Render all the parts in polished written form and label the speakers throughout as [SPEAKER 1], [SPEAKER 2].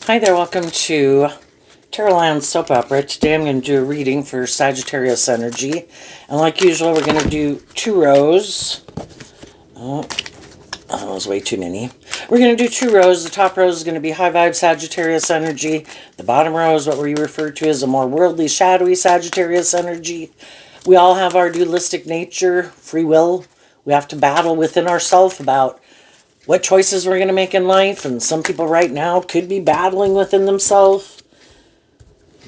[SPEAKER 1] Hi there, welcome to Tarot Soap Opera. Today I'm going to do a reading for Sagittarius energy. And like usual, we're going to do 2 rows. Oh, that was way too many. We're going to do 2 rows. The top row is going to be high vibe Sagittarius energy. The bottom row is what we refer to as a more worldly, shadowy Sagittarius energy. We all have our dualistic nature, free will. We have to battle within ourselves about what choices we're going to make in life, and some people right now could be battling within themselves.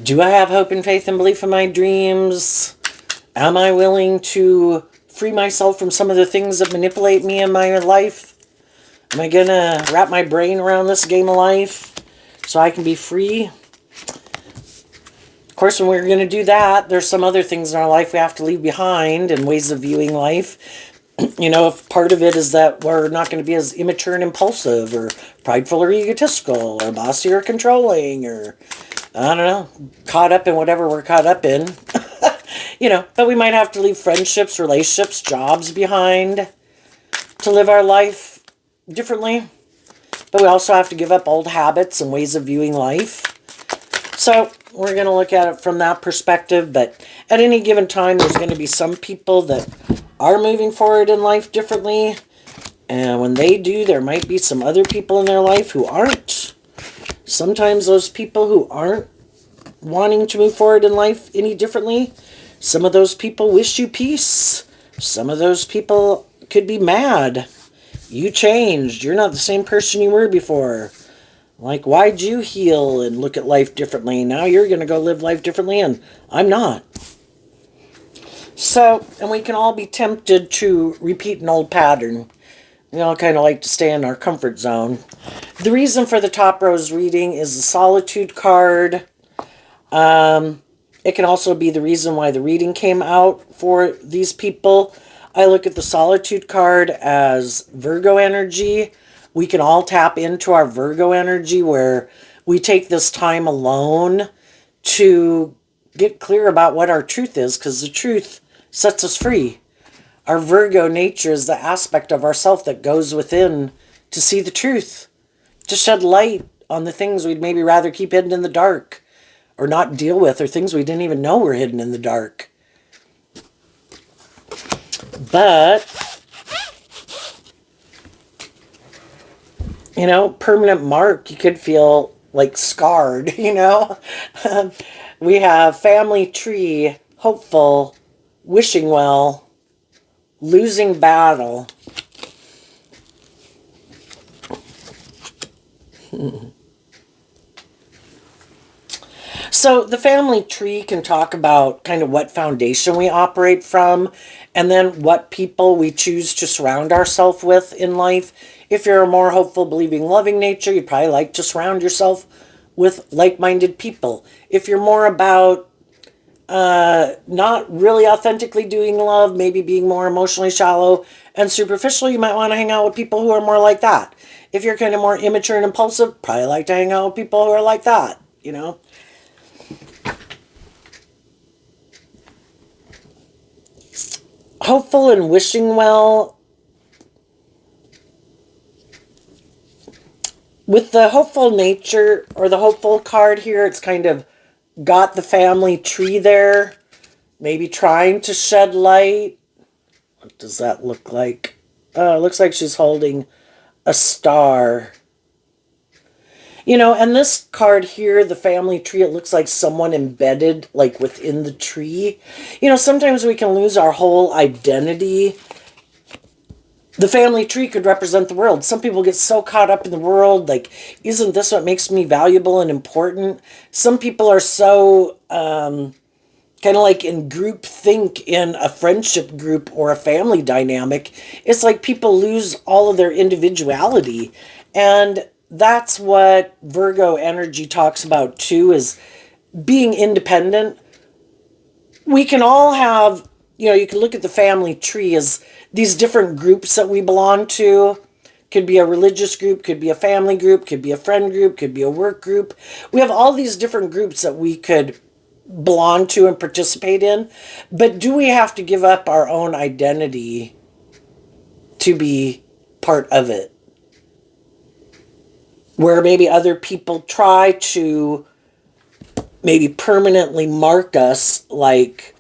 [SPEAKER 1] Do I have hope and faith and belief in my dreams? Am I willing to free myself from some of the things that manipulate me in my life? Am I going to wrap my brain around this game of life so I can be free? Of course, when we're going to do that, there's some other things in our life we have to leave behind and ways of viewing life. You know, if part of it is that we're not going to be as immature and impulsive or prideful or egotistical or bossy or controlling or, I don't know, caught up in whatever we're caught up in. You know, but we might have to leave friendships, relationships, jobs behind to live our life differently. But we also have to give up old habits and ways of viewing life. So we're going to look at it from that perspective. But at any given time, there's going to be some people that are moving forward in life differently, and when they do, there might be some other people in their life who aren't. Sometimes those people who aren't wanting to move forward in life any differently, some of those people wish you peace. Some of those people could be mad. You changed. You're not the same person you were before. Like, why'd you heal and look at life differently? Now you're going to go live life differently, and I'm not. So, and we can all be tempted to repeat an old pattern. We all kind of like to stay in our comfort zone. The reason for the top row's reading is the solitude card. It can also be the reason why the reading came out for these people. I look at the solitude card as Virgo energy. We can all tap into our Virgo energy where we take this time alone to get clear about what our truth is, because the truth sets us free. Our Virgo nature is the aspect of ourself that goes within to see the truth, to shed light on the things we'd maybe rather keep hidden in the dark or not deal with, or things we didn't even know were hidden in the dark. But, you know, permanent mark, you could feel like scarred, you know. We have family tree, hopeful, wishing well, losing battle. So the family tree can talk about kind of what foundation we operate from, and then what people we choose to surround ourselves with in life. If you're a more hopeful, believing, loving nature, you probably like to surround yourself with like-minded people. If you're more about not really authentically doing love, maybe being more emotionally shallow and superficial, you might want to hang out with people who are more like that. If you're kind of more immature and impulsive, probably like to hang out with people who are like that, you know. Hopeful and wishing well. With the hopeful nature, or the hopeful card here, it's kind of got the family tree there, maybe trying to shed light. What does that look like? It looks like she's holding a star. You know, and this card here, the family tree, it looks like someone embedded like within the tree. You know, sometimes we can lose our whole identity. The family tree could represent the world. Some people get so caught up in the world, like, isn't this what makes me valuable and important? Some people are so kind of like in group think in a friendship group or a family dynamic. It's like people lose all of their individuality. And that's what Virgo energy talks about too, is being independent. We can all have, you know, you can look at the family tree as these different groups that we belong to. Could be a religious group, could be a family group, could be a friend group, could be a work group. We have all these different groups that we could belong to and participate in. But do we have to give up our own identity to be part of it? where maybe other people try to maybe permanently mark us like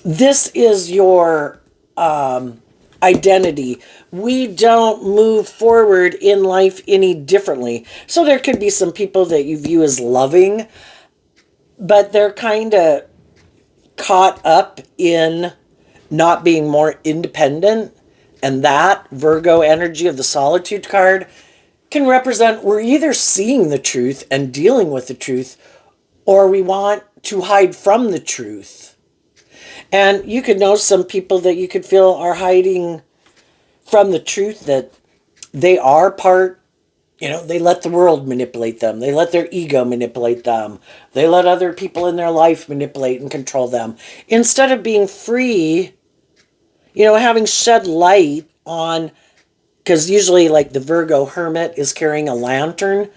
[SPEAKER 1] this is your identity. We don't move forward in life any differently. So there could be some people that you view as loving, but they're kind of caught up in not being more independent. And that Virgo energy of the solitude card can represent we're either seeing the truth and dealing with the truth, or we want to hide from the truth. And you could know some people that you could feel are hiding from the truth, that they are part, they let the world manipulate them. They let their ego manipulate them. They let other people in their life manipulate and control them. Instead of being free, having shed light on, because usually like the Virgo hermit is carrying a lantern,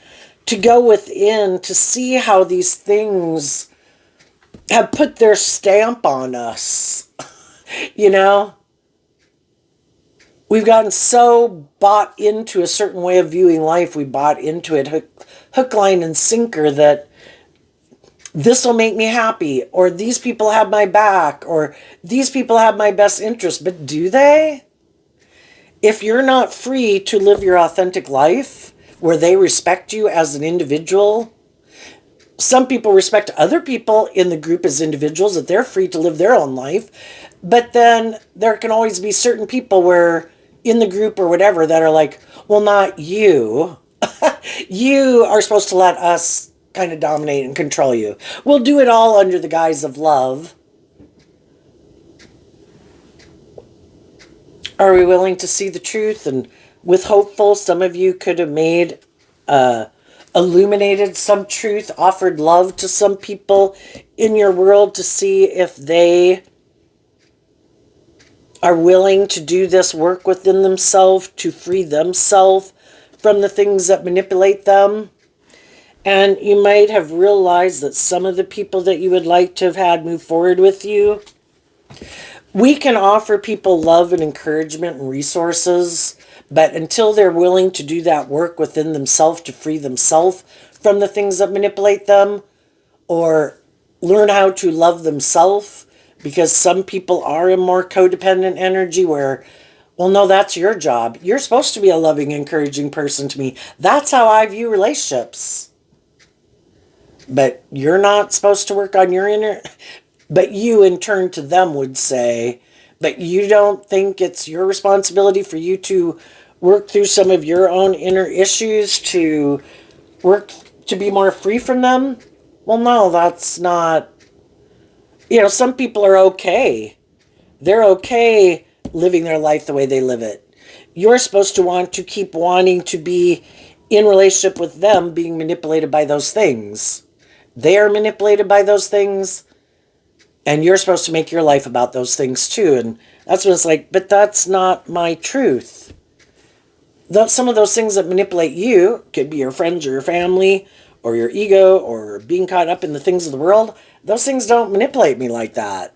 [SPEAKER 1] to go within to see how these things have put their stamp on us. We've gotten so bought into a certain way of viewing life. We bought into it hook, line, and sinker, that this will make me happy, or these people have my back, or these people have my best interest. But do they? If you're not free to live your authentic life, where they respect you as an individual, some people respect other people in the group as individuals, that they're free to live their own life. But then there can always be certain people where in the group or whatever that are like, well, not you. You are supposed to let us kind of dominate and control you. We'll do it all under the guise of love. Are we willing to see the truth? And with hopeful, some of you could have made illuminated some truth, offered love to some people in your world to see if they are willing to do this work within themselves, to free themselves from the things that manipulate them. And you might have realized that some of the people that you would like to have had move forward with you, we can offer people love and encouragement and resources, but until they're willing to do that work within themselves to free themselves from the things that manipulate them, or learn how to love themselves, because some people are in more codependent energy where, well, no, that's your job. You're supposed to be a loving, encouraging person to me. That's how I view relationships. But you're not supposed to work on your inner... But you, in turn, to them would say, but you don't think it's your responsibility for you to work through some of your own inner issues to work to be more free from them? Well, no, that's not... some people are okay. They're okay living their life the way they live it. You're supposed to want to keep wanting to be in relationship with them, being manipulated by those things. They are manipulated by those things, and you're supposed to make your life about those things too. And that's when it's like, but that's not my truth. Some of those things that manipulate you could be your friends or your family or your ego or being caught up in the things of the world. Those things don't manipulate me like that.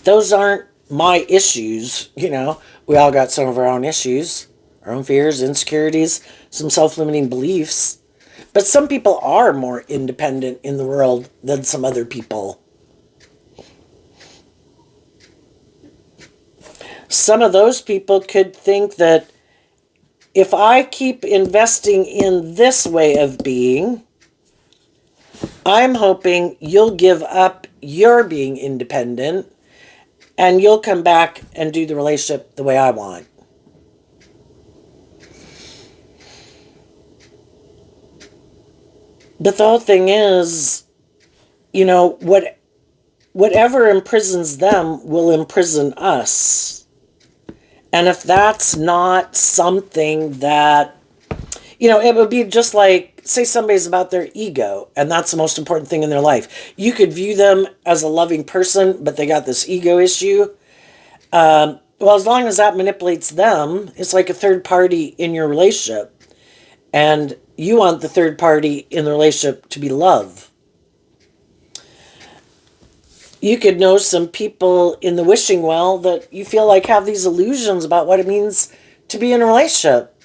[SPEAKER 1] Those aren't my issues. We all got some of our own issues, our own fears, insecurities, some self-limiting beliefs. But some people are more independent in the world than some other people. Some of those people could think that if I keep investing in this way of being, I'm hoping you'll give up your being independent and you'll come back and do the relationship the way I want. But the whole thing is, whatever imprisons them will imprison us. And if that's not something that, it would be just like, say somebody's about their ego, and that's the most important thing in their life. You could view them as a loving person, but they got this ego issue. Well, as long as that manipulates them, it's like a third party in your relationship. And you want the third party in the relationship to be love. You could know some people in the wishing well that you feel like have these illusions about what it means to be in a relationship.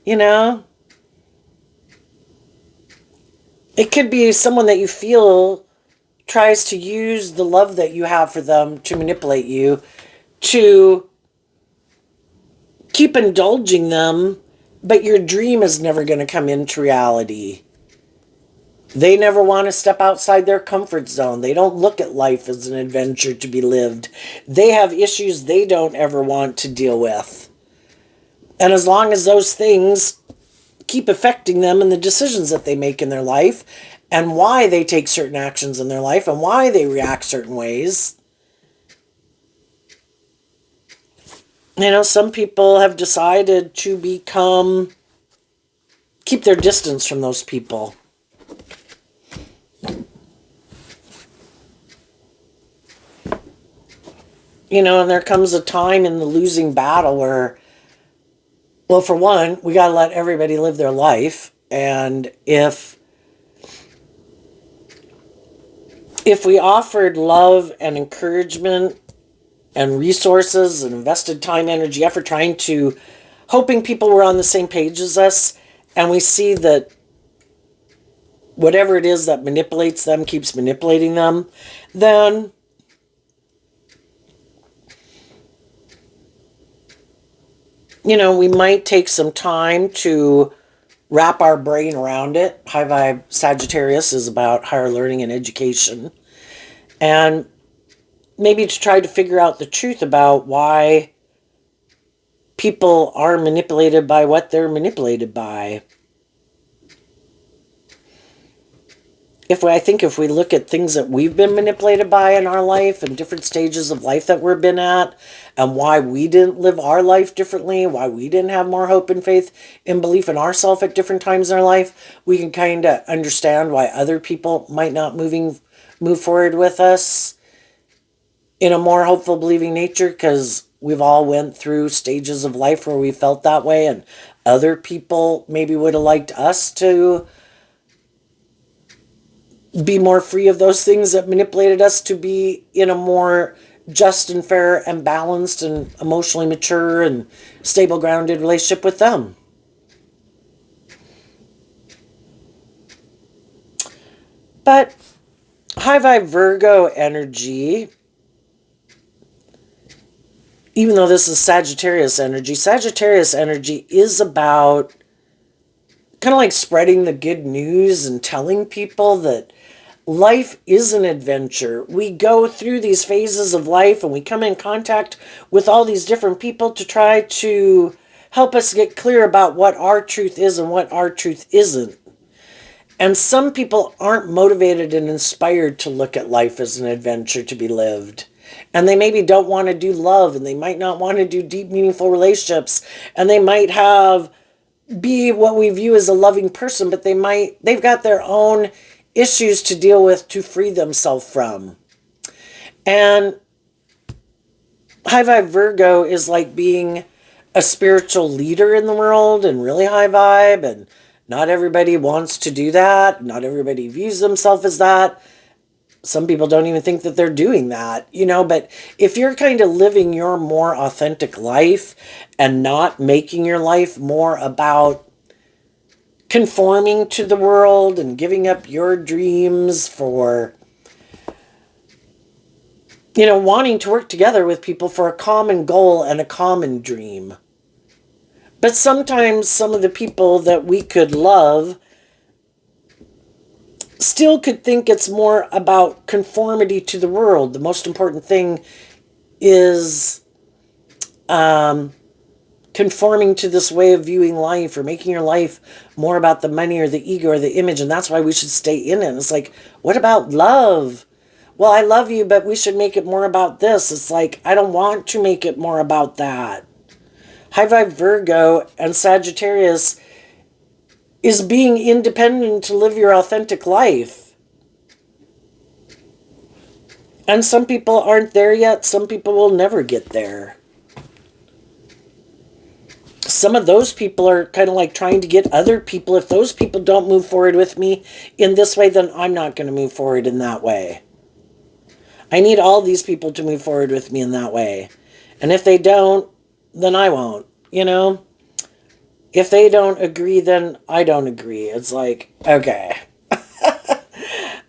[SPEAKER 1] You know? It could be someone that you feel tries to use the love that you have for them to manipulate you, to keep indulging them, but your dream is never going to come into reality. They never want to step outside their comfort zone. They don't look at life as an adventure to be lived. They have issues they don't ever want to deal with. And as long as those things keep affecting them and the decisions that they make in their life and why they take certain actions in their life and why they react certain ways, some people have decided to keep their distance from those people. And there comes a time in the losing battle where, well, for one, we got to let everybody live their life. And if we offered love and encouragement and resources and invested time, energy, effort hoping people were on the same page as us, and we see that whatever it is that manipulates them keeps manipulating them, then we might take some time to wrap our brain around it. High Vibe Sagittarius is about higher learning and education. And maybe to try to figure out the truth about why people are manipulated by what they're manipulated by. I think if we look at things that we've been manipulated by in our life and different stages of life that we've been at and why we didn't live our life differently, why we didn't have more hope and faith and belief in ourselves at different times in our life, we can kind of understand why other people might not move forward with us in a more hopeful, believing nature, because we've all went through stages of life where we felt that way, and other people maybe would have liked us to be more free of those things that manipulated us to be in a more just and fair and balanced and emotionally mature and stable, grounded relationship with them. But high vibe Virgo energy, even though this is Sagittarius energy is about kind of like spreading the good news and telling people that life is an adventure. We go through these phases of life and we come in contact with all these different people to try to help us get clear about what our truth is and what our truth isn't. And some people aren't motivated and inspired to look at life as an adventure to be lived. And they maybe don't want to do love, and they might not want to do deep, meaningful relationships, and they might be what we view as a loving person, but they've got their own issues to deal with to free themselves from. And high vibe Virgo is like being a spiritual leader in the world and really high vibe, and not everybody wants to do that. Not everybody views themselves as that. Some people don't even think that they're doing that, but if you're kind of living your more authentic life and not making your life more about conforming to the world and giving up your dreams for, wanting to work together with people for a common goal and a common dream. But sometimes some of the people that we could love still could think it's more about conformity to the world. The most important thing is conforming to this way of viewing life, or making your life more about the money or the ego or the image, and that's why we should stay in it. It's like, what about love? Well, I love you, but we should make it more about this. It's like, I don't want to make it more about that. High vibe Virgo and Sagittarius is being independent to live your authentic life. And some people aren't there yet. Some people will never get there. Some of those people are kind of like trying to get other people. If those people don't move forward with me in this way, then I'm not going to move forward in that way. I need all these people to move forward with me in that way. And if they don't, then I won't, If they don't agree, then I don't agree. It's like, okay.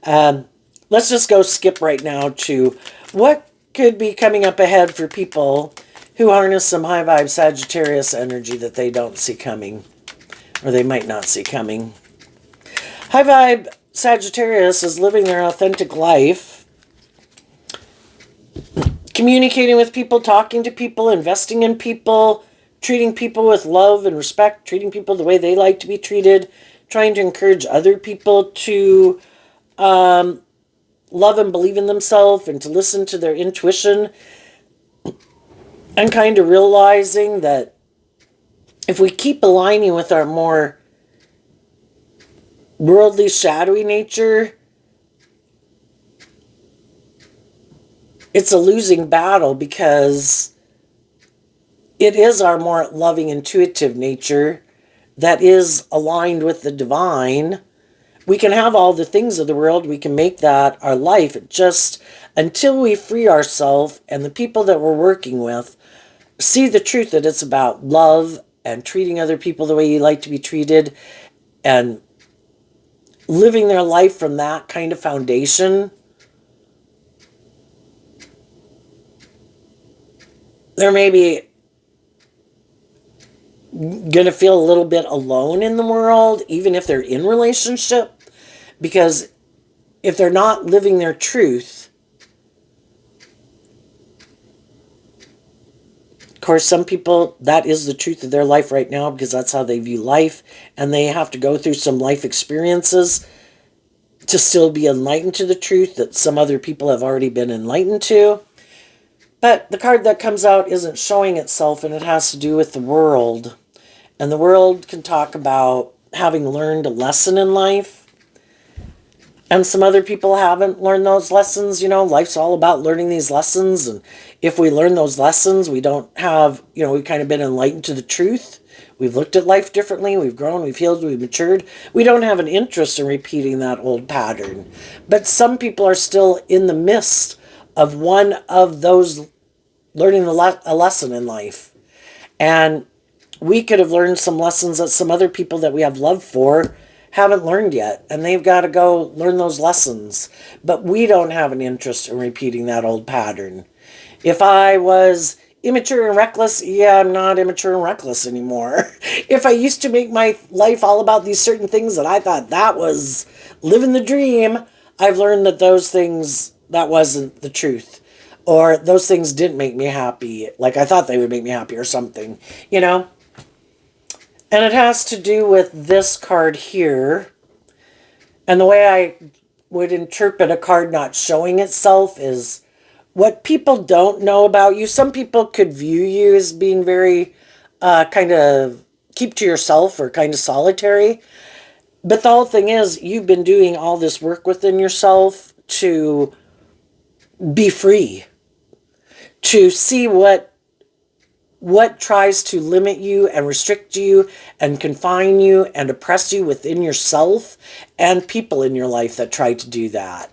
[SPEAKER 1] Let's just go skip right now to what could be coming up ahead for people who harness some high vibe Sagittarius energy that they don't see coming, or they might not see coming. High vibe Sagittarius is living their authentic life, communicating with people, talking to people, investing in people, treating people with love and respect, treating people the way they like to be treated, trying to encourage other people to love and believe in themselves and to listen to their intuition, and kind of realizing that if we keep aligning with our more worldly, shadowy nature, it's a losing battle, because it is our more loving, intuitive nature that is aligned with the divine. We can have all the things of the world. We can make that our life. Just until we free ourselves and the people that we're working with see the truth that it's about love and treating other people the way you like to be treated and living their life from that kind of foundation, they're maybe going to feel a little bit alone in the world, even if they're in relationship, because if they're not living their truth, of course, some people, that is the truth of their life right now, because that's how they view life, and they have to go through some life experiences to still be enlightened to the truth that some other people have already been enlightened to. But the card that comes out isn't showing itself, and it has to do with the world. And the world can talk about having learned a lesson in life. And some other people haven't learned those lessons. You know, life's all about learning these lessons. And if we learn those lessons, we don't have, we've kind of been enlightened to the truth. We've looked at life differently. We've grown, we've healed, we've matured. We don't have an interest in repeating that old pattern. But some people are still in the midst of one of those learning a lesson in life. And we could have learned some lessons that some other people that we have love for haven't learned yet, and they've got to go learn those lessons. But we don't have an interest in repeating that old pattern. If I was immature and reckless, yeah, I'm not immature and reckless anymore. If I used to make my life all about these certain things that I thought that was living the dream, I've learned that those things, that wasn't the truth. Or those things didn't make me happy, like I thought they would make me happy or something, And it has to do with this card here. And the way I would interpret a card not showing itself is what people don't know about you. Some people could view you as being very kind of keep to yourself or kind of solitary. But the whole thing is, you've been doing all this work within yourself to be free, to see what tries to limit you and restrict you and confine you and oppress you within yourself, and people in your life that try to do that.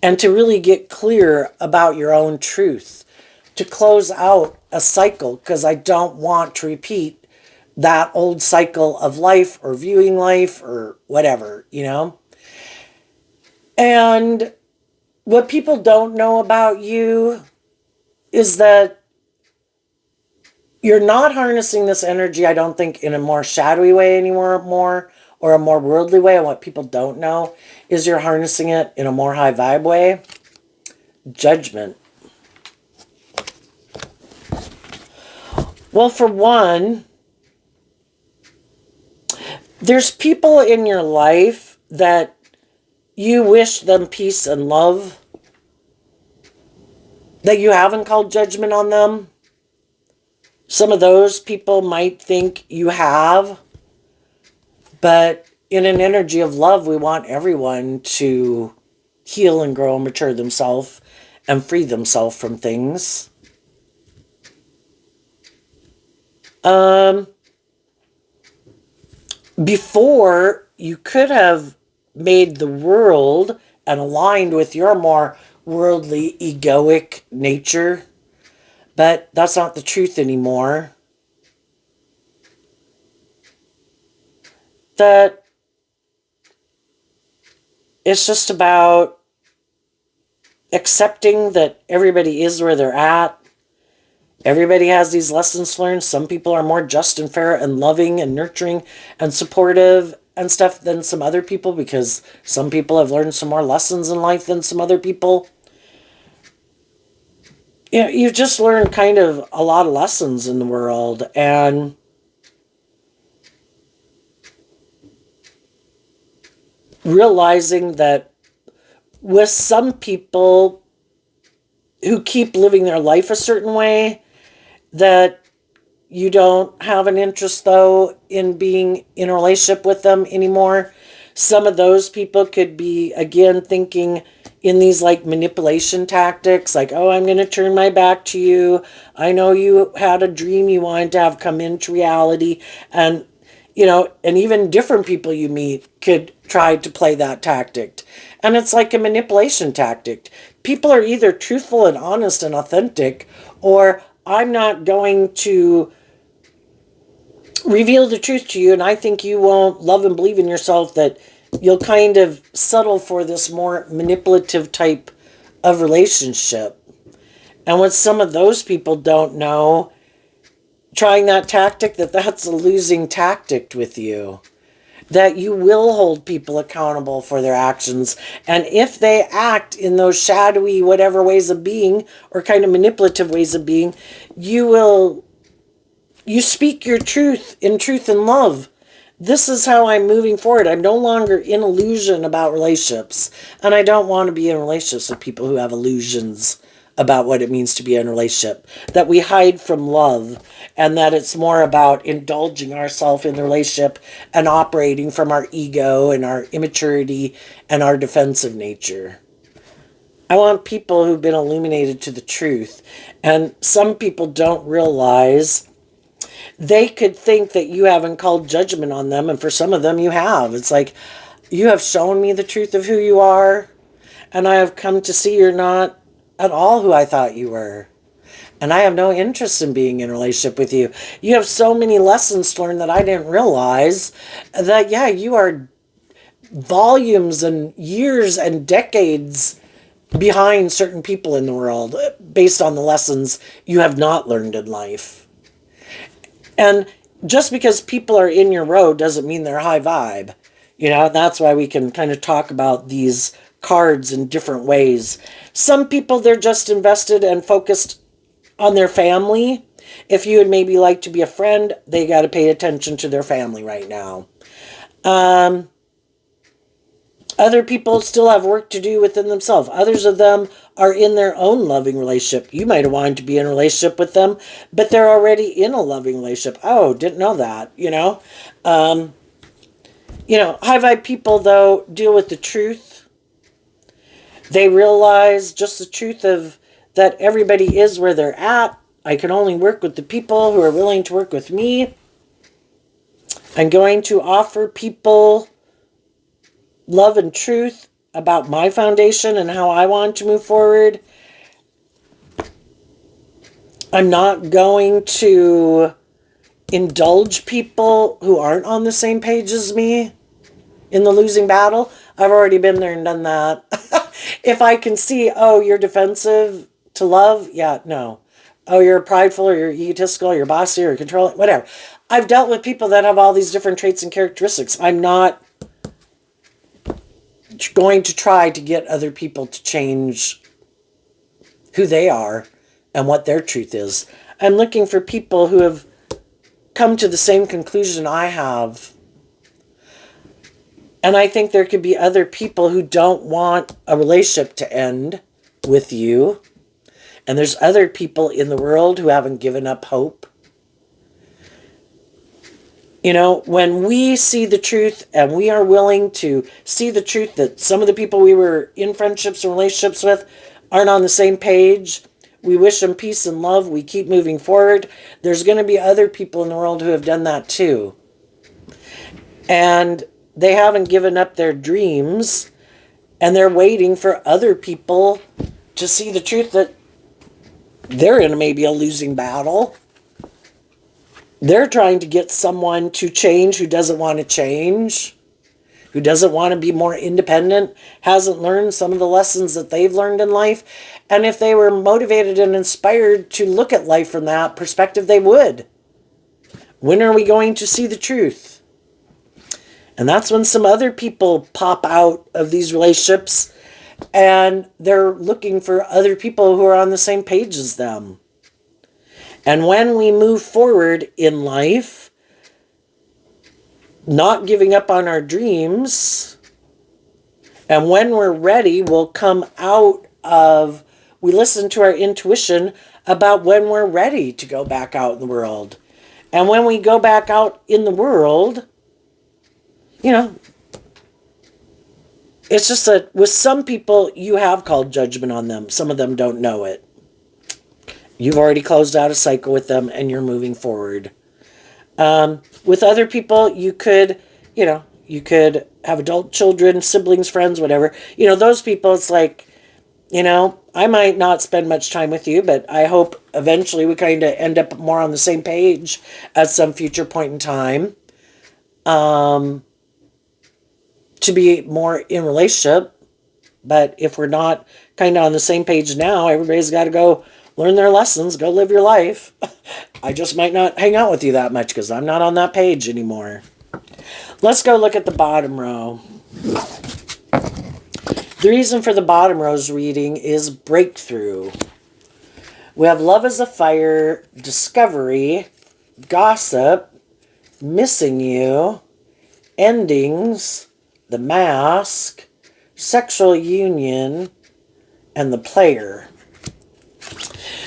[SPEAKER 1] And to really get clear about your own truth, to close out a cycle, because I don't want to repeat that old cycle of life or viewing life or whatever, And what people don't know about you is that you're not harnessing this energy, I don't think, in a more shadowy way anymore, or a more worldly way. And what people don't know is you're harnessing it in a more high vibe way. Judgment. Well, for one, there's people in your life that you wish them peace and love, that you haven't called judgment on them. Some of those people might think you have, but in an energy of love, we want everyone to heal and grow and mature themselves and free themselves from things. Before, you could have made the world and aligned with your more worldly, egoic nature, but that's not the truth anymore. that it's just about accepting that everybody is where they're at. Everybody has these lessons learned. Some people are more just and fair and loving and nurturing and supportive and stuff than some other people, because some people have learned some more lessons in life than some other people. You know, you've just learned kind of a lot of lessons in the world, and realizing that with some people who keep living their life a certain way, that you don't have an interest, though, in being in a relationship with them anymore. Some of those people could be, again, thinking in these like manipulation tactics, like, oh, I'm going to turn my back to you. I know you had a dream you wanted to have come into reality. And, you know, and even different people you meet could try to play that tactic. And it's like a manipulation tactic. People are either truthful and honest and authentic, or I'm not going to reveal the truth to you, and I think you won't love and believe in yourself, that you'll kind of settle for this more manipulative type of relationship. And what some of those people don't know, trying that tactic, that's a losing tactic with you. That you will hold people accountable for their actions. And if they act in those shadowy, whatever ways of being, or kind of manipulative ways of being, you speak your truth in truth and love. This is how I'm moving forward. I'm no longer in illusion about relationships. And I don't want to be in relationships with people who have illusions about what it means to be in a relationship. That we hide from love, and that it's more about indulging ourselves in the relationship and operating from our ego and our immaturity and our defensive nature. I want people who've been illuminated to the truth. And some people don't realize they could think that you haven't called judgment on them, and for some of them you have. It's like, you have shown me the truth of who you are, and I have come to see you're not at all who I thought you were. And I have no interest in being in a relationship with you. You have so many lessons to learn that I didn't realize, that, yeah, you are volumes and years and decades behind certain people in the world based on the lessons you have not learned in life. And just because people are in your road doesn't mean they're high vibe. You know, that's why we can kind of talk about these cards in different ways. Some people, they're just invested and focused on their family. If you would maybe like to be a friend, they got to pay attention to their family right now. Other people still have work to do within themselves. Others of them are in their own loving relationship. You might have wanted to be in a relationship with them, but they're already in a loving relationship. Oh, didn't know that, you know. High vibe people, though, deal with the truth. They realize just the truth of that everybody is where they're at. I can only work with the people who are willing to work with me. I'm going to offer people love and truth about my foundation and how I want to move forward. I'm not going to indulge people who aren't on the same page as me in the losing battle. I've already been there and done that. If I can see, oh, you're defensive to love, yeah, no. Oh, you're prideful, or you're egotistical, or you're bossy, or controlling, whatever. I've dealt with people that have all these different traits and characteristics. I'm not going to try to get other people to change who they are and what their truth is. I'm looking for people who have come to the same conclusion I have. And I think there could be other people who don't want a relationship to end with you. And there's other people in the world who haven't given up hope. You know, when we see the truth and we are willing to see the truth that some of the people we were in friendships and relationships with aren't on the same page, we wish them peace and love, we keep moving forward. There's going to be other people in the world who have done that too. And they haven't given up their dreams, and they're waiting for other people to see the truth that they're in maybe a losing battle. They're trying to get someone to change who doesn't want to change, who doesn't want to be more independent, hasn't learned some of the lessons that they've learned in life. And if they were motivated and inspired to look at life from that perspective, they would. When are we going to see the truth? And that's when some other people pop out of these relationships and they're looking for other people who are on the same page as them. And when we move forward in life, not giving up on our dreams, and when we're ready, we'll come out of, we listen to our intuition about when we're ready to go back out in the world. And when we go back out in the world, you know, it's just that with some people, you have called judgment on them. Some of them don't know it. You've already closed out a cycle with them and you're moving forward. With other people, you could have adult children, siblings, friends, whatever. Those people, it's like, I might not spend much time with you, but I hope eventually we kind of end up more on the same page at some future point in time. To be more in relationship. But if we're not kind of on the same page now, everybody's got to go learn their lessons, go live your life. I just might not hang out with you that much because I'm not on that page anymore. Let's go look at the bottom row. The reason for the bottom row's reading is breakthrough. We have love as a fire, discovery, gossip, missing you, endings, the mask, sexual union, and the player.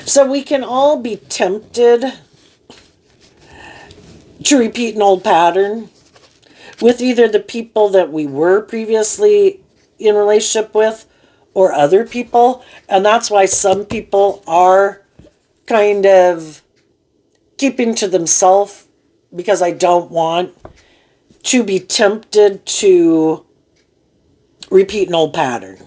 [SPEAKER 1] So we can all be tempted to repeat an old pattern with either the people that we were previously in relationship with or other people. And that's why some people are kind of keeping to themselves, because I don't want to be tempted to repeat an old pattern.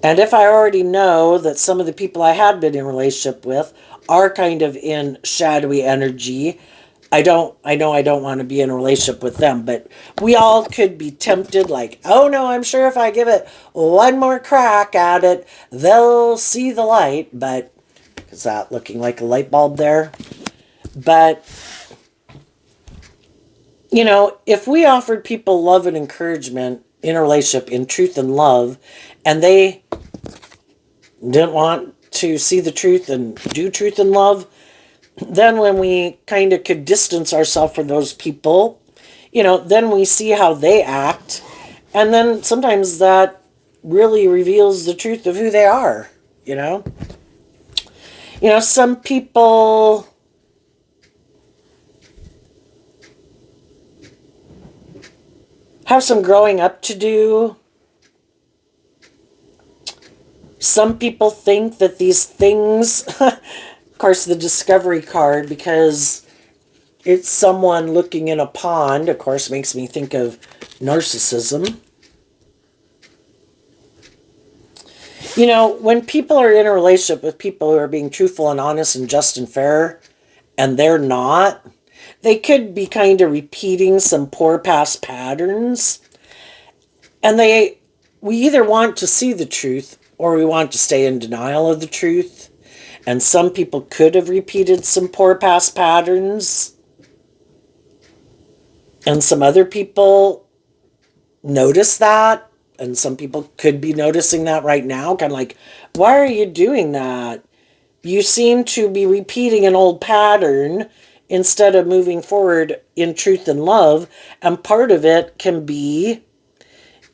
[SPEAKER 1] And if I already know that some of the people I had been in relationship with are kind of in shadowy energy, I know I don't want to be in a relationship with them, but we all could be tempted like, oh no, I'm sure if I give it one more crack at it, they'll see the light. But is that looking like a light bulb there? But if we offered people love and encouragement in a relationship, in truth and love, and they didn't want to see the truth and do truth and love, then when we kind of could distance ourselves from those people, then we see how they act. And then sometimes that really reveals the truth of who they are, some people have some growing up to do. Some people think that these things, of course, the discovery card, because it's someone looking in a pond, of course, makes me think of narcissism. When people are in a relationship with people who are being truthful and honest and just and fair, and they're not, they could be kind of repeating some poor past patterns. And we either want to see the truth or we want to stay in denial of the truth. And some people could have repeated some poor past patterns. And some other people notice that. And some people could be noticing that right now. Kind of like, why are you doing that? You seem to be repeating an old pattern instead of moving forward in truth and love. And part of it can be,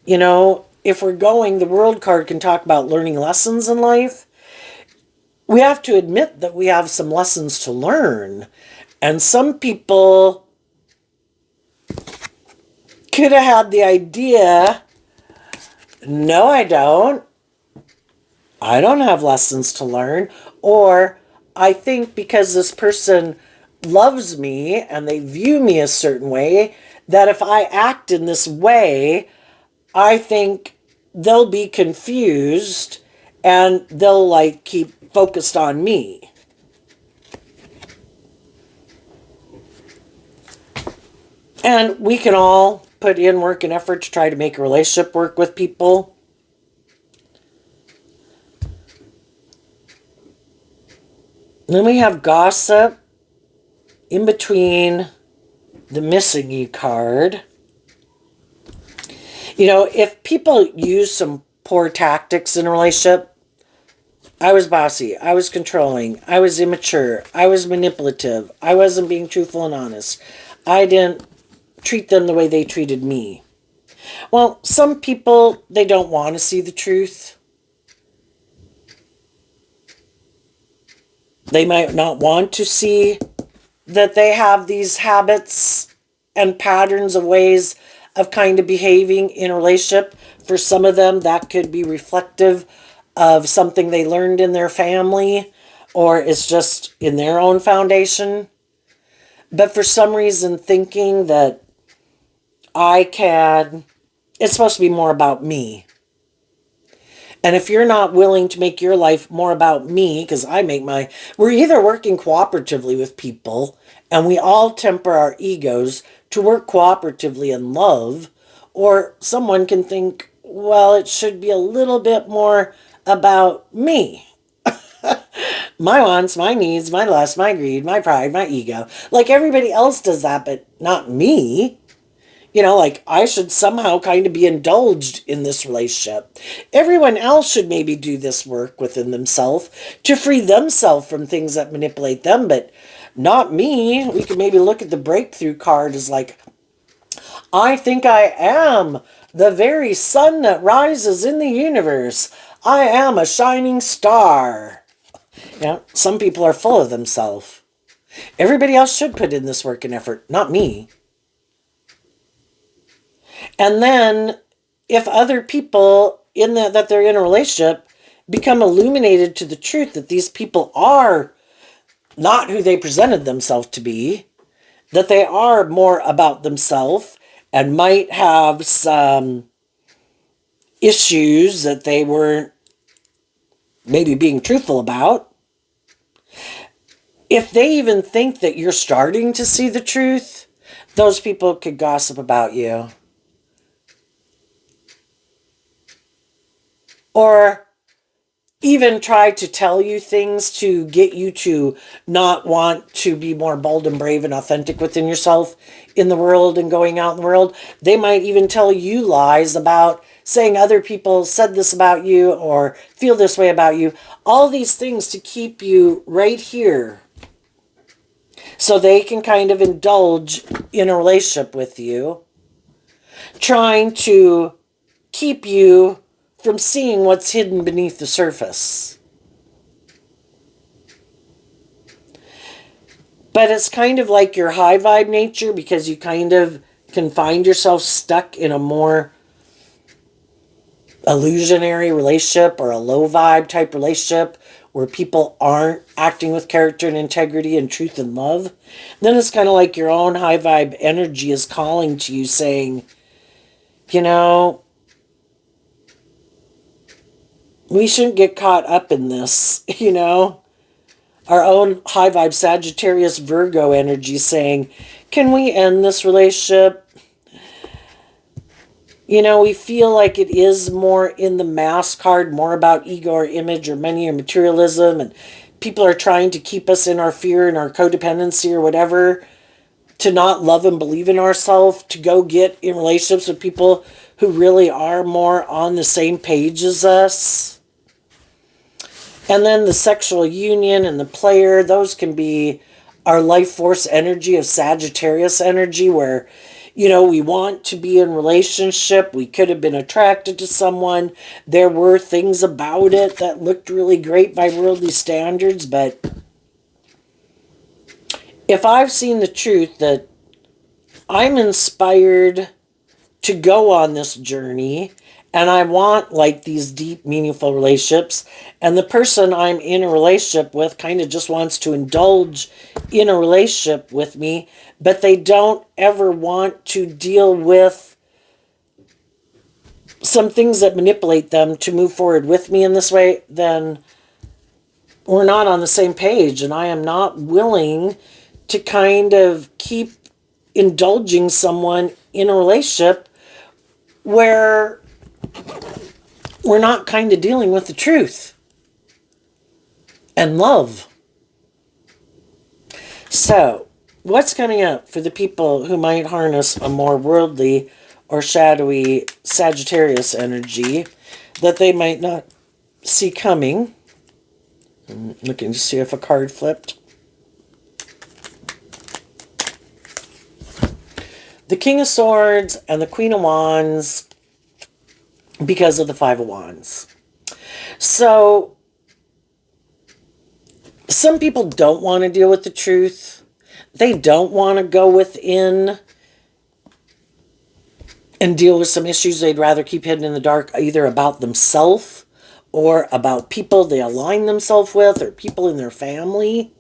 [SPEAKER 1] if we're going, the world card can talk about learning lessons in life. We have to admit that we have some lessons to learn. And some people could have had the idea, no, I don't. I don't have lessons to learn. Or I think because this person loves me and they view me a certain way, that if I act in this way, I think they'll be confused and they'll keep focused on me. And we can all put in work and effort to try to make a relationship work with people. And then we have gossip in between the missing you card. You know, if people use some poor tactics in a relationship, I was bossy, I was controlling, I was immature, I was manipulative, I wasn't being truthful and honest, I didn't treat them the way they treated me. Well, some people, they don't want to see the truth. They might not want to see that they have these habits and patterns of ways of kind of behaving in a relationship. For some of them, that could be reflective of something they learned in their family, or it's just in their own foundation. But for some reason, thinking that it's supposed to be more about me. And if you're not willing to make your life more about me, because we're either working cooperatively with people, and we all temper our egos to work cooperatively in love, or someone can think, well, it should be a little bit more about me. My wants, my needs, my lust, my greed, my pride, my ego. Like everybody else does that, but not me. You know, like I should somehow kind of be indulged in this relationship. Everyone else should maybe do this work within themselves to free themselves from things that manipulate them, but not me. We could maybe look at the breakthrough card as like, I think I am the very sun that rises in the universe. I am a shining star. Yeah, some people are full of themselves. Everybody else should put in this work and effort, not me. And then if other people that they're in a relationship become illuminated to the truth that these people are not who they presented themselves to be, that they are more about themselves and might have some issues that they weren't maybe being truthful about, if they even think that you're starting to see the truth, those people could gossip about you. Or even try to tell you things to get you to not want to be more bold and brave and authentic within yourself in the world and going out in the world. They might even tell you lies about saying other people said this about you or feel this way about you. All these things to keep you right here so they can kind of indulge in a relationship with you, trying to keep you from seeing what's hidden beneath the surface. But it's kind of like your high vibe nature, because you kind of can find yourself stuck in a more illusionary relationship or a low vibe type relationship where people aren't acting with character and integrity and truth and love. Then it's kind of like your own high vibe energy is calling to you saying, you know, we shouldn't get caught up in this, you know. Our own high vibe Sagittarius Virgo energy saying, can we end this relationship? You know, we feel like it is more in the mask card, more about ego or image or money or materialism, and people are trying to keep us in our fear and our codependency or whatever, to not love and believe in ourselves, to go get in relationships with people who really are more on the same page as us. And then the sexual union and the player, those can be our life force energy of Sagittarius energy, where, you know, we want to be in relationship. We could have been attracted to someone. There were things about it that looked really great by worldly standards. But if I've seen the truth that I'm inspired to go on this journey, and I want like these deep, meaningful relationships, and the person I'm in a relationship with kind of just wants to indulge in a relationship with me, but they don't ever want to deal with some things that manipulate them to move forward with me in this way, then we're not on the same page, and I am not willing to kind of keep indulging someone in a relationship where we're not kind of dealing with the truth and love. So, what's coming up for the people who might harness a more worldly or shadowy Sagittarius energy that they might not see coming? I'm looking to see if a card flipped. The King of Swords and the Queen of Wands because of the Five of Wands. So, some people don't want to deal with the truth. They don't want to go within and deal with some issues they'd rather keep hidden in the dark, either about themselves or about people they align themselves with or people in their family.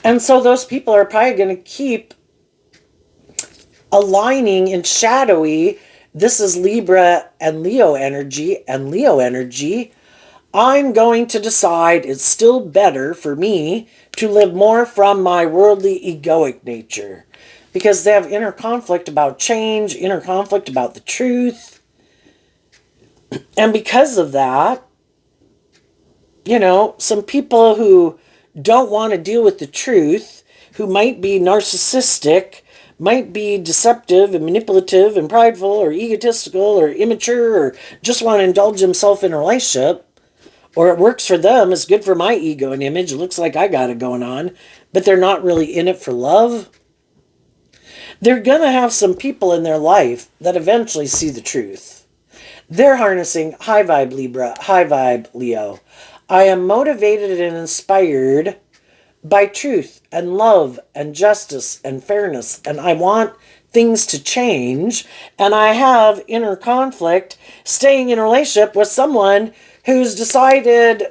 [SPEAKER 1] And so those people are probably going to keep aligning in shadowy. This is Libra and Leo energy, and Leo energy. I'm going to decide it's still better for me to live more from my worldly egoic nature, because they have inner conflict about change, inner conflict about the truth. And because of that, you know, some people who don't want to deal with the truth, who might be narcissistic, might be deceptive and manipulative and prideful or egotistical or immature, or just want to indulge themselves in a relationship, or it works for them, it's good for my ego and image, it looks like I got it going on, but they're not really in it for love. They're going to have some people in their life that eventually see the truth. They're harnessing high vibe Libra, high vibe Leo. I am motivated and inspired by truth and love and justice and fairness, and I want things to change, and I have inner conflict staying in a relationship with someone who's decided,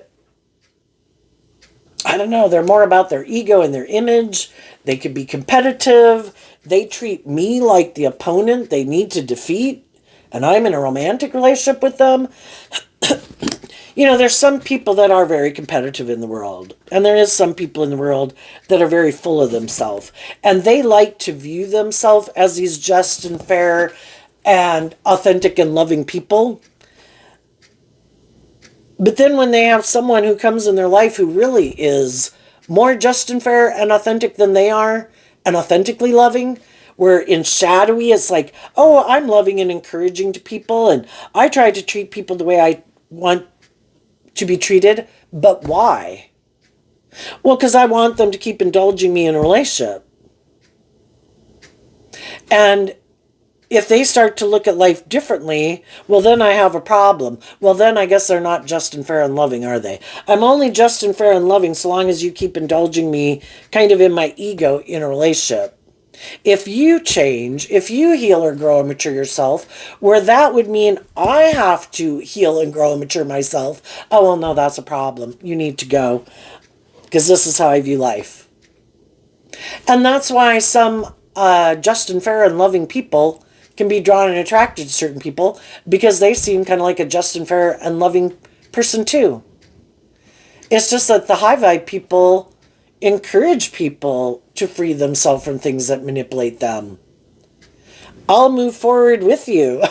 [SPEAKER 1] I don't know, they're more about their ego and their image. They could be competitive. They treat me like the opponent they need to defeat, and I'm in a romantic relationship with them. You know, there's some people that are very competitive in the world, and there is some people in the world that are very full of themselves, and they like to view themselves as these just and fair and authentic and loving people. But then when they have someone who comes in their life who really is more just and fair and authentic than they are, and authentically loving, where in shadowy it's like, oh, I'm loving and encouraging to people, and I try to treat people the way I want to be treated. But why? Well, because I want them to keep indulging me in a relationship. And if they start to look at life differently, well, then I have a problem. Well, then I guess they're not just and fair and loving, are they? I'm only just and fair and loving so long as you keep indulging me kind of in my ego in a relationship. If you change, if you heal or grow and mature yourself, where that would mean I have to heal and grow and mature myself, oh, well, no, that's a problem. You need to go, because this is how I view life. And that's why some just and fair and loving people can be drawn and attracted to certain people, because they seem kind of like a just and fair and loving person too. It's just that the high vibe people encourage people to free themselves from things that manipulate them. I'll move forward with you.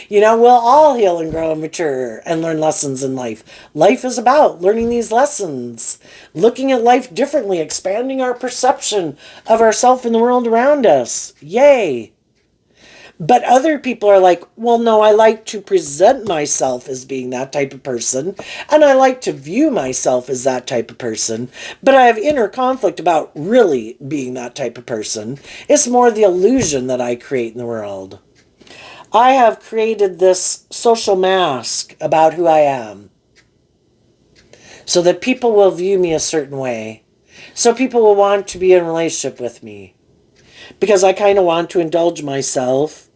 [SPEAKER 1] You know, we'll all heal and grow and mature and learn lessons in life. Life is about learning these lessons, looking at life differently, expanding our perception of ourselves and the world around us. Yay! But other people are like, well, no, I like to present myself as being that type of person, and I like to view myself as that type of person, but I have inner conflict about really being that type of person. It's more the illusion that I create in the world. I have created this social mask about who I am so that people will view me a certain way. So people will want to be in a relationship with me, because I kind of want to indulge myself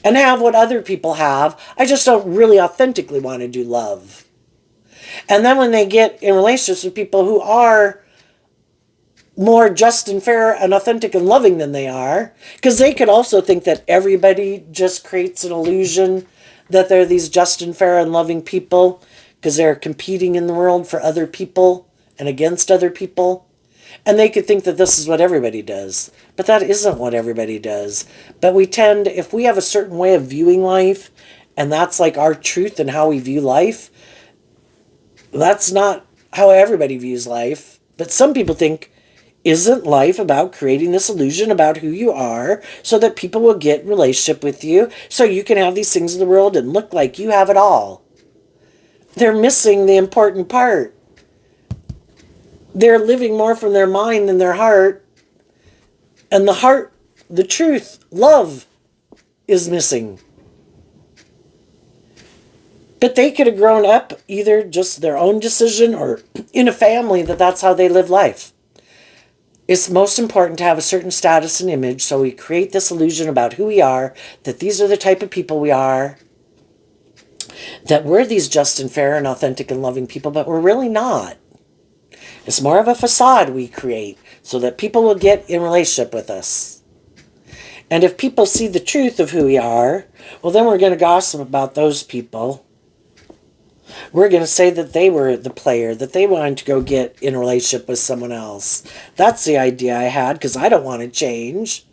[SPEAKER 1] and have what other people have. I just don't really authentically want to do love. And then when they get in relationships with people who are more just and fair and authentic and loving than they are, because they could also think that everybody just creates an illusion that they're these just and fair and loving people, because they're competing in the world for other people and against other people. And they could think that this is what everybody does. But that isn't what everybody does. But we tend, if we have a certain way of viewing life, and that's like our truth and how we view life, that's not how everybody views life. But some people think, isn't life about creating this illusion about who you are so that people will get in relationship with you so you can have these things in the world and look like you have it all? They're missing the important part. They're living more from their mind than their heart. And the heart, the truth, love is missing. But they could have grown up either just their own decision or in a family that's how they live life. It's most important to have a certain status and image, so we create this illusion about who we are, that these are the type of people we are, that we're these just and fair and authentic and loving people, but we're really not. It's more of a facade we create so that people will get in relationship with us. And if people see the truth of who we are, well, then we're going to gossip about those people. We're going to say that they were the player, that they wanted to go get in a relationship with someone else. That's the idea I had, because I don't want to change.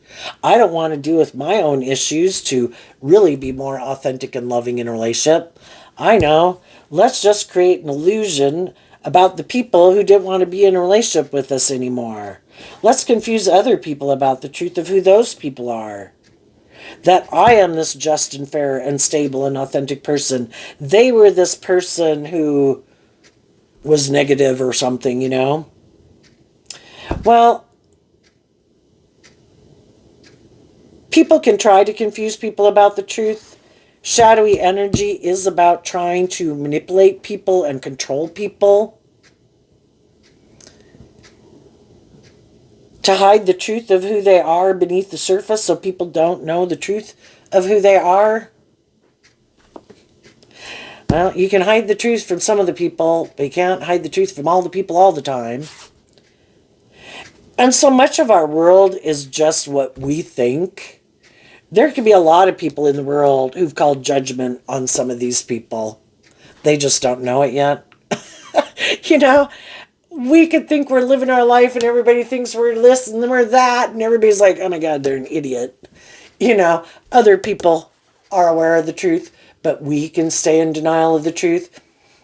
[SPEAKER 1] I don't want to deal with my own issues to really be more authentic and loving in a relationship. I know. Let's just create an illusion about the people who didn't want to be in a relationship with us anymore. Let's confuse other people about the truth of who those people are. That I am this just and fair and stable and authentic person. They were this person who was negative or something, you know. Well, people can try to confuse people about the truth. Shadowy energy is about trying to manipulate people and control people. To hide the truth of who they are beneath the surface so people don't know the truth of who they are. Well, you can hide the truth from some of the people, but you can't hide the truth from all the people all the time. And so much of our world is just what we think. There could be a lot of people in the world who've called judgment on some of these people. They just don't know it yet. You know? We could think we're living our life and everybody thinks we're this and we're that, and everybody's like, oh my God, they're an idiot. You know, other people are aware of the truth, but we can stay in denial of the truth.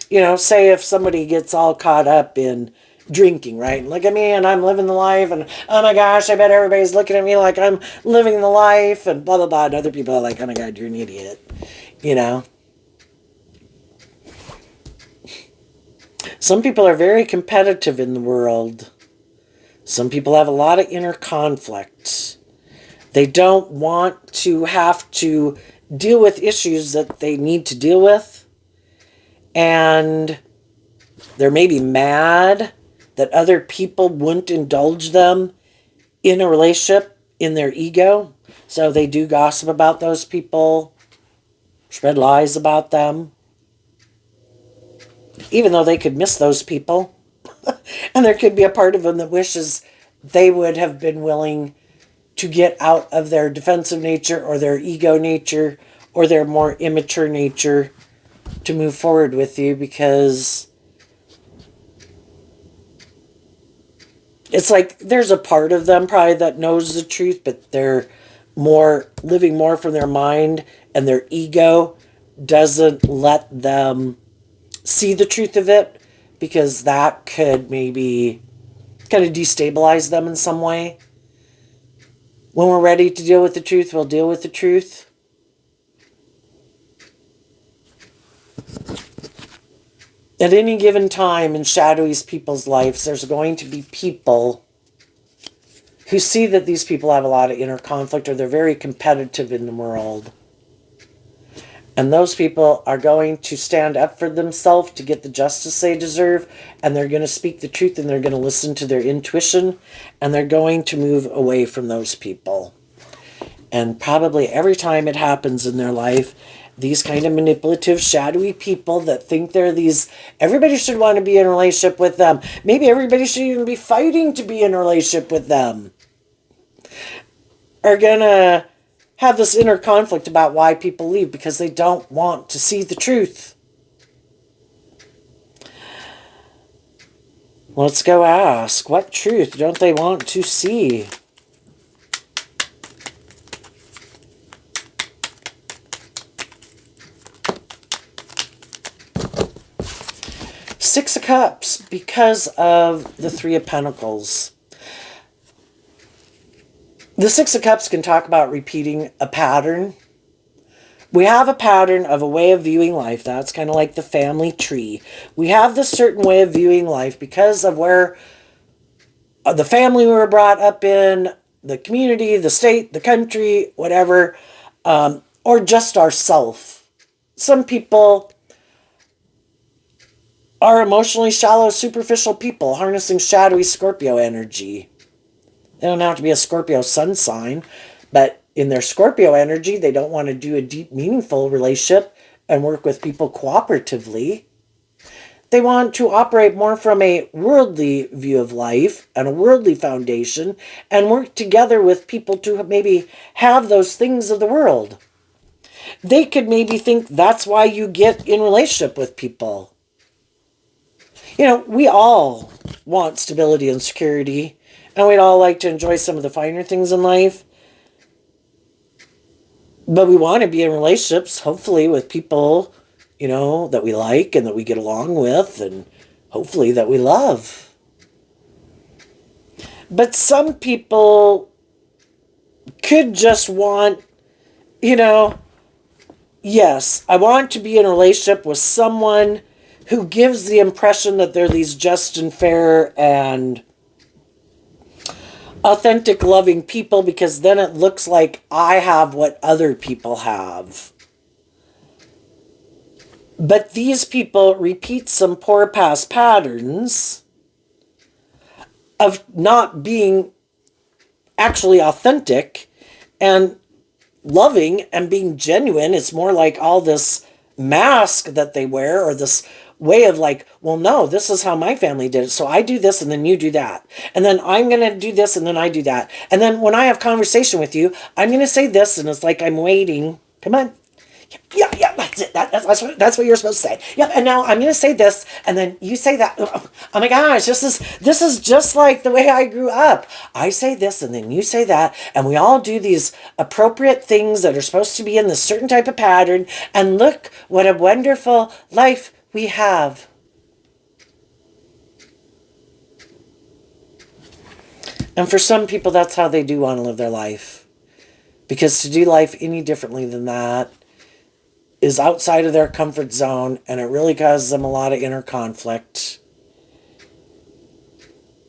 [SPEAKER 1] You know, say if somebody gets all caught up in drinking, right? Look at me and I'm living the life, and oh my gosh, I bet everybody's looking at me like I'm living the life, and blah, blah, blah. And other people are like, oh my God, you're an idiot. You know? Some people are very competitive in the world. Some people have a lot of inner conflict. They don't want to have to deal with issues that they need to deal with. And they're maybe mad that other people wouldn't indulge them in a relationship in their ego. So they do gossip about those people, spread lies about them. Even though they could miss those people. And there could be a part of them that wishes they would have been willing to get out of their defensive nature or their ego nature or their more immature nature to move forward with you, because it's like there's a part of them probably that knows the truth, but they're more living more from their mind, and their ego doesn't let them see the truth of it, because that could maybe kind of destabilize them in some way. When we're ready to deal with the truth, we'll deal with the truth. At any given time in shadowy people's lives, there's going to be people who see that these people have a lot of inner conflict, or they're very competitive in the world. And those people are going to stand up for themselves to get the justice they deserve, and they're going to speak the truth, and they're going to listen to their intuition, and they're going to move away from those people. And probably every time it happens in their life, these kind of manipulative, shadowy people that think they're these, everybody should want to be in a relationship with them. Maybe everybody should even be fighting to be in a relationship with them, are going to have this inner conflict about why people leave, because they don't want to see the truth. Let's go ask. What truth don't they want to see? Six of Cups, because of the Three of Pentacles. The Six of Cups can talk about repeating a pattern. We have a pattern of a way of viewing life. That's kind of like the family tree. We have this certain way of viewing life because of where the family we were brought up in, the community, the state, the country, whatever, or just ourself. Some people are emotionally shallow, superficial people, harnessing shadowy Scorpio energy. They don't have to be a Scorpio sun sign, but in their Scorpio energy, they don't want to do a deep, meaningful relationship and work with people cooperatively. They want to operate more from a worldly view of life and a worldly foundation and work together with people to maybe have those things of the world. They could maybe think that's why you get in relationship with people. You know, we all want stability and security, and we'd all like to enjoy some of the finer things in life. But we want to be in relationships, hopefully, with people, you know, that we like and that we get along with, and hopefully that we love. But some people could just want, you know, yes, I want to be in a relationship with someone who gives the impression that they're these just and fair and authentic, loving people, because then it looks like I have what other people have. But these people repeat some poor past patterns of not being actually authentic and loving and being genuine. It's more like all this mask that they wear, or this way of like, well, no, this is how my family did it. So I do this and then you do that. And then I'm going to do this and then I do that. And then when I have conversation with you, I'm going to say this, and it's like I'm waiting. Come on. Yeah, that's it. That's what you're supposed to say. Yep, and now I'm going to say this, and then you say that. Oh my gosh, this is just like the way I grew up. I say this, and then you say that, and we all do these appropriate things that are supposed to be in this certain type of pattern, and look what a wonderful life we have. And for some people, that's how they do want to live their life. Because to do life any differently than that is outside of their comfort zone, and it really causes them a lot of inner conflict.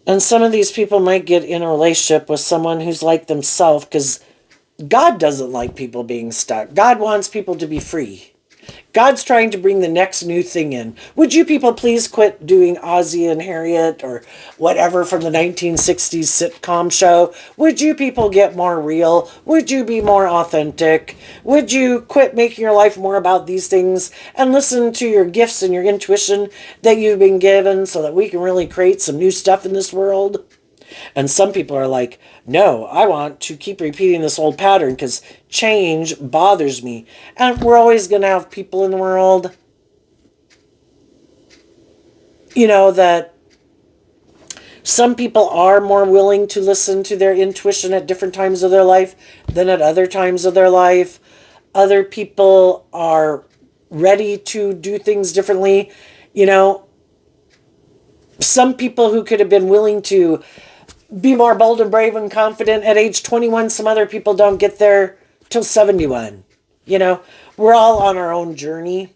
[SPEAKER 1] And some of these people might get in a relationship with someone who's like themselves, because God doesn't like people being stuck. God wants people to be free. God's trying to bring the next new thing in. Would you people please quit doing Ozzie and Harriet or whatever from the 1960s sitcom show? Would you people get more real? Would you be more authentic? Would you quit making your life more about these things and listen to your gifts and your intuition that you've been given, so that we can really create some new stuff in this world? And some people are like, no, I want to keep repeating this old pattern because change bothers me. And we're always going to have people in the world, you know, that some people are more willing to listen to their intuition at different times of their life than at other times of their life. Other people are ready to do things differently. You know, some people who could have been willing to be more bold and brave and confident at age 21. Some other people don't get there till 71. You know, we're all on our own journey.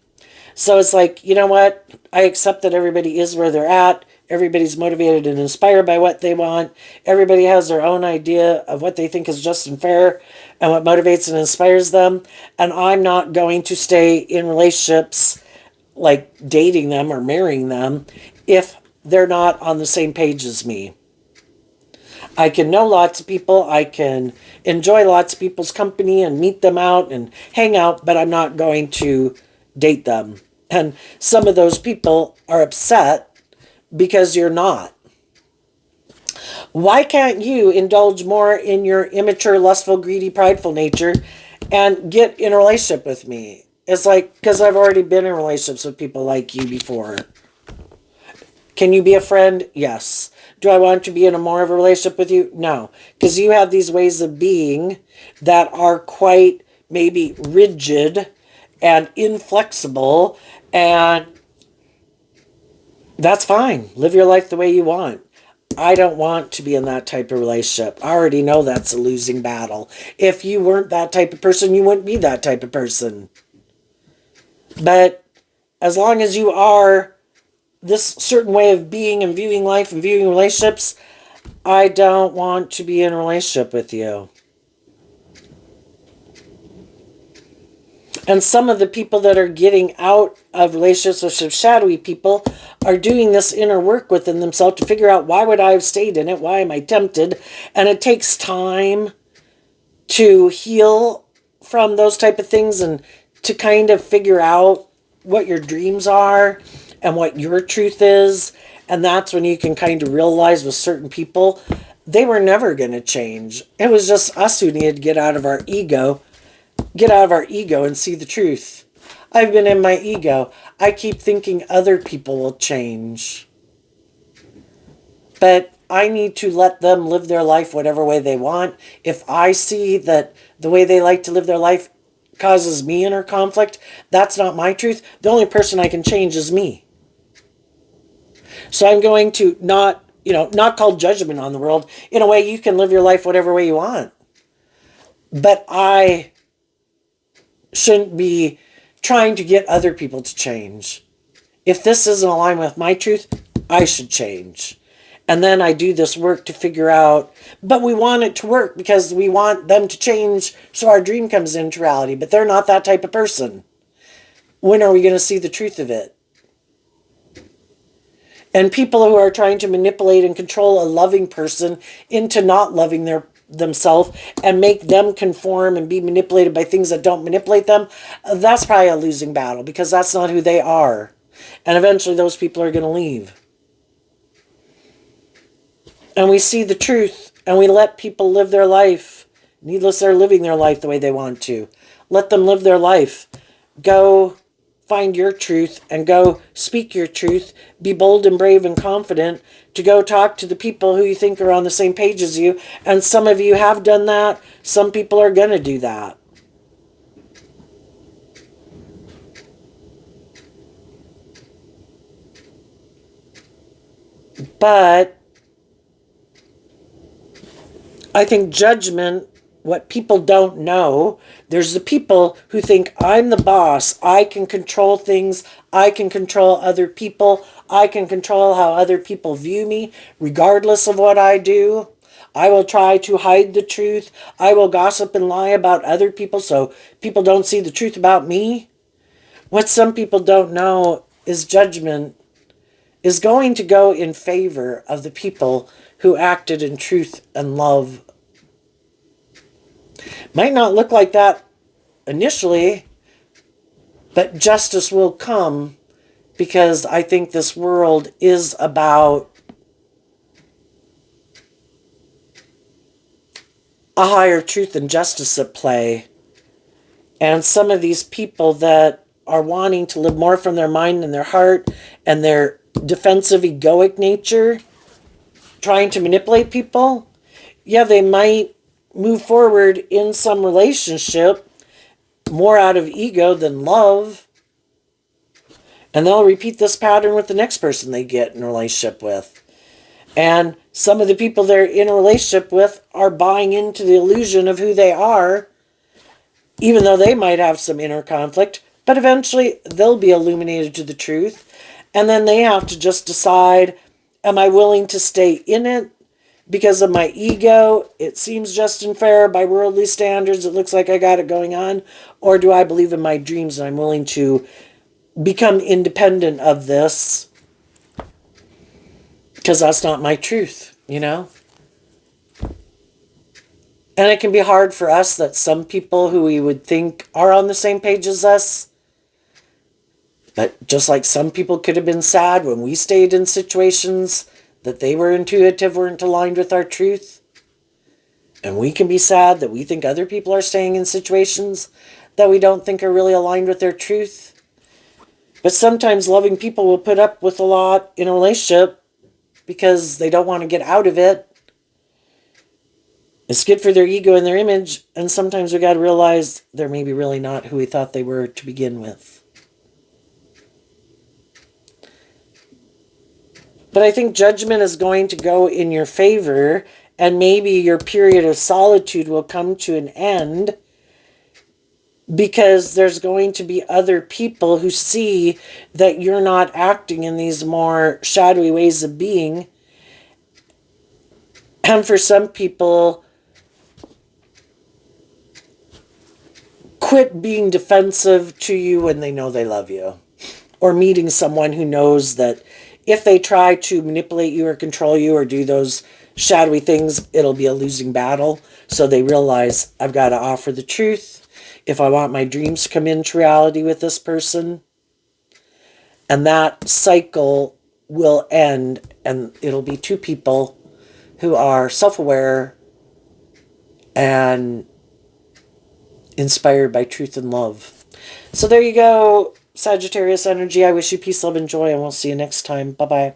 [SPEAKER 1] So it's like, you know what? I accept that everybody is where they're at. Everybody's motivated and inspired by what they want. Everybody has their own idea of what they think is just and fair and what motivates and inspires them. And I'm not going to stay in relationships, like dating them or marrying them, if they're not on the same page as me. I can know lots of people, I can enjoy lots of people's company and meet them out and hang out, but I'm not going to date them. And some of those people are upset because you're not. Why can't you indulge more in your immature, lustful, greedy, prideful nature and get in a relationship with me? It's like, because I've already been in relationships with people like you before. Can you be a friend? Yes. Do I want to be in a more of a relationship with you? No. Because you have these ways of being that are quite maybe rigid and inflexible, and that's fine. Live your life the way you want. I don't want to be in that type of relationship. I already know that's a losing battle. If you weren't that type of person, you wouldn't be that type of person. But as long as you are this certain way of being and viewing life and viewing relationships, I don't want to be in a relationship with you. And some of the people that are getting out of relationships with some shadowy people are doing this inner work within themselves to figure out, why would I have stayed in it? Why am I tempted? And it takes time to heal from those type of things and to kind of figure out what your dreams are and what your truth is. And that's when you can kind of realize with certain people, they were never going to change. It was just us who needed to get out of our ego and see the truth. I've been in my ego. I keep thinking other people will change. But I need to let them live their life whatever way they want. If I see that the way they like to live their life causes me inner conflict, that's not my truth. The only person I can change is me. So I'm going to not call judgment on the world. In a way, you can live your life whatever way you want. But I shouldn't be trying to get other people to change. If this isn't aligned with my truth, I should change. And then I do this work to figure out, but we want it to work because we want them to change so our dream comes into reality. But they're not that type of person. When are we going to see the truth of it? And people who are trying to manipulate and control a loving person into not loving themselves and make them conform and be manipulated by things that don't manipulate them, that's probably a losing battle because that's not who they are. And eventually those people are going to leave. And we see the truth and we let people live their life. Needless, they're living their life the way they want to. Let them live their life. Go find your truth and go speak your truth. Be bold and brave and confident to go talk to the people who you think are on the same page as you. And some of you have done that. Some people are going to do that. But I think judgment, what people don't know, there's the people who think I'm the boss. I can control things. I can control other people. I can control how other people view me, regardless of what I do. I will try to hide the truth. I will gossip and lie about other people so people don't see the truth about me. What some people don't know is judgment is going to go in favor of the people who acted in truth and love. Might not look like that initially, but justice will come because I think this world is about a higher truth and justice at play. And some of these people that are wanting to live more from their mind and their heart and their defensive egoic nature, trying to manipulate people, yeah, they might move forward in some relationship more out of ego than love. And they'll repeat this pattern with the next person they get in a relationship with. And some of the people they're in a relationship with are buying into the illusion of who they are, even though they might have some inner conflict, but eventually they'll be illuminated to the truth. And then they have to just decide, am I willing to stay in it because of my ego? It seems just and fair by worldly standards. It looks like I got it going on. Or do I believe in my dreams and I'm willing to become independent of this because that's not my truth, you know? And it can be hard for us that some people who we would think are on the same page as us, but just like some people could have been sad when we stayed in situations that they were intuitive, weren't aligned with our truth. And we can be sad that we think other people are staying in situations that we don't think are really aligned with their truth. But sometimes loving people will put up with a lot in a relationship because they don't want to get out of it. It's good for their ego and their image, and sometimes we got to realize they're maybe really not who we thought they were to begin with. But I think judgment is going to go in your favor, and maybe your period of solitude will come to an end because there's going to be other people who see that you're not acting in these more shadowy ways of being. And for some people, quit being defensive to you when they know they love you. Or meeting someone who knows that if they try to manipulate you or control you or do those shadowy things, it'll be a losing battle. So they realize, I've got to offer the truth if I want my dreams to come into reality with this person. And that cycle will end, and it'll be two people who are self-aware and inspired by truth and love. So there you go, Sagittarius energy. I wish you peace, love, and joy, and we'll see you next time. Bye-bye.